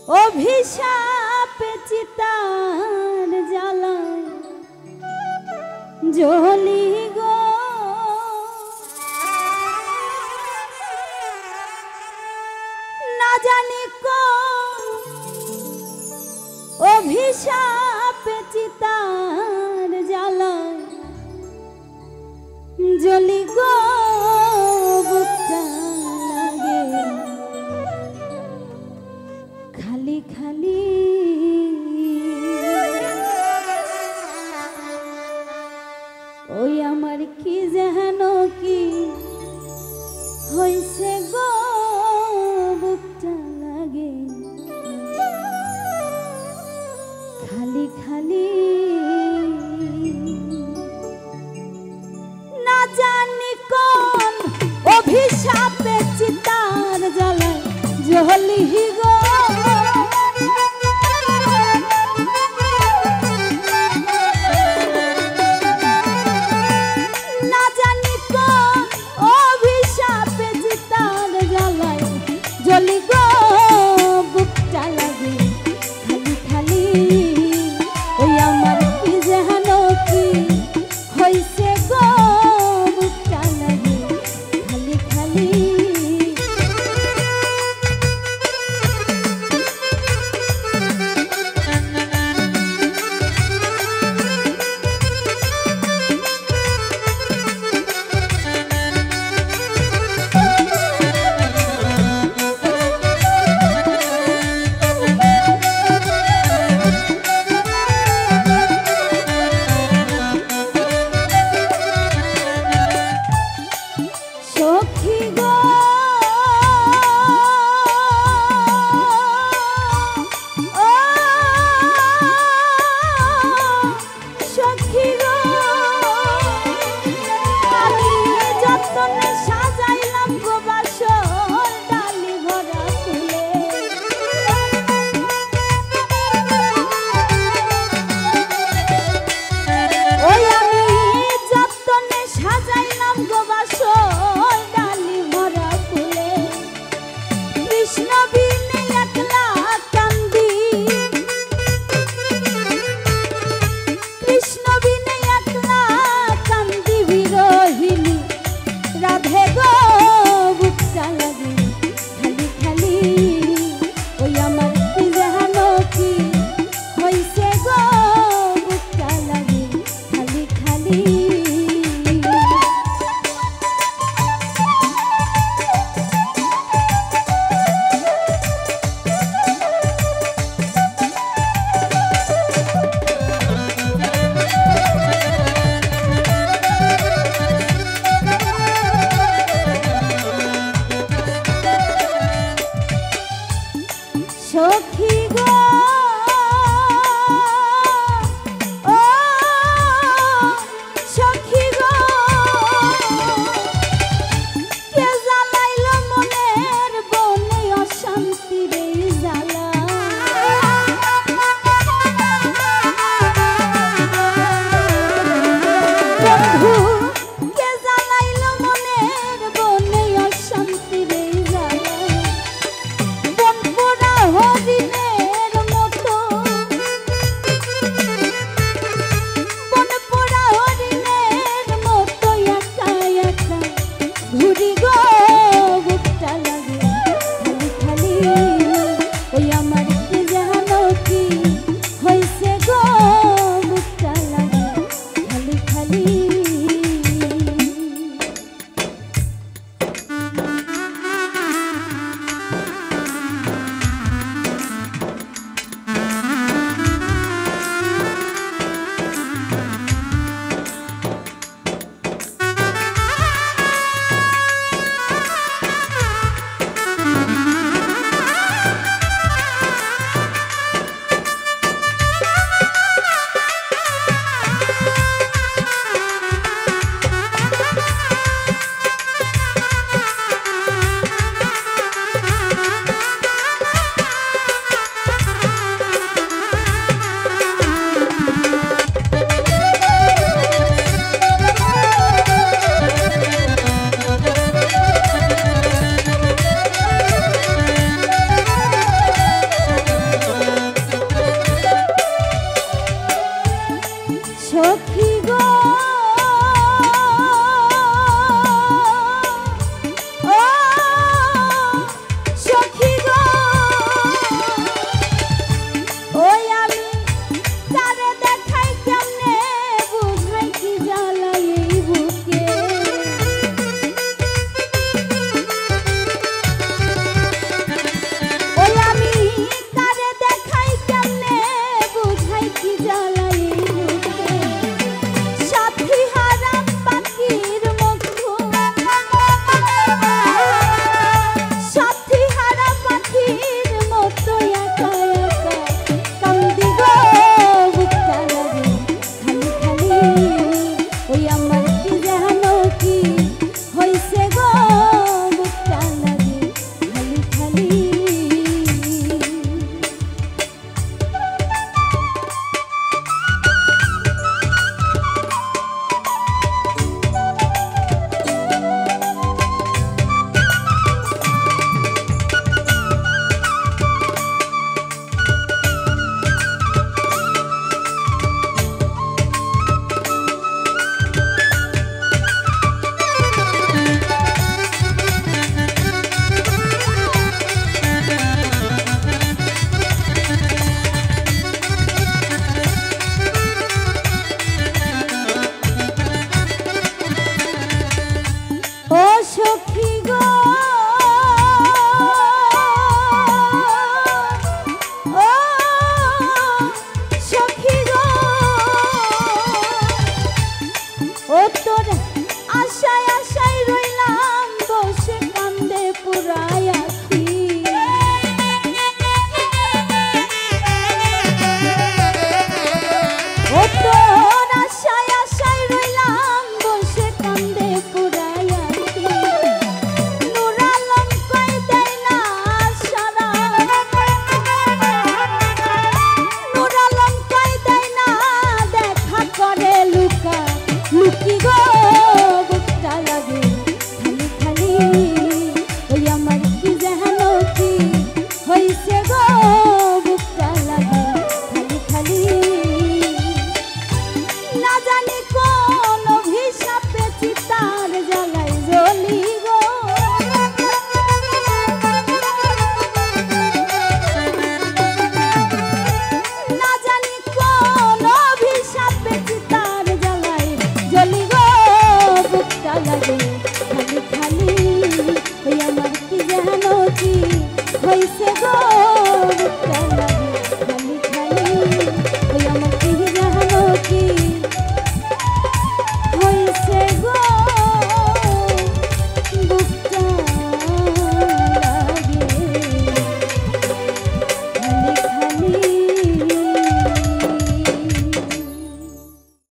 অভিশাপে চিতার জ্বালায় জ্বলি গো, না জানি কোন অভিশাপে চিতার জ্বালায় জ্বলি গো, বুকটা লাগে খালি খালি। ওই আমার কি যেন কি হইছে গো, বুকটা লাগে খালি খালি। না জানি কোন অভিশাপে চিতার জ্বালায় জ্বলি গো, না জানি কোন অভিশাপে চিতার জ্বালায় জ্বলি গো, বুকটা লাগে খালি খালি। ওই আমার কি যেন কি হইছে গো, বুকটা লাগে খালি খালি। সাজাইলাম গো বাসর ডালি ভরা সখী গো ও সখী গো ও তোর আশায় আশায় রইলাম বসে কান্দে পুরাই আখি ও তোর আশায় আশায় রইলাম বসে কান্দে পুরাই আখি নূর আলম কই দেয় না সারা নূর আলম কই দেয় না দেখা করে লুকা লুকি গো বুকটা লাগে খালি খালি ওই আমার কি যেন কি হইছে গো বুকটা লাগে খালি খালি না জানি কোন অভিশাপে চিতার জ্বালাই জ্বলি গো না জানি কোন অভিশাপে চিতার জ্বালাই জ্বলি গো বুকটা লাগে খালি খালি ওই আমার কি যেন কি হইছে গো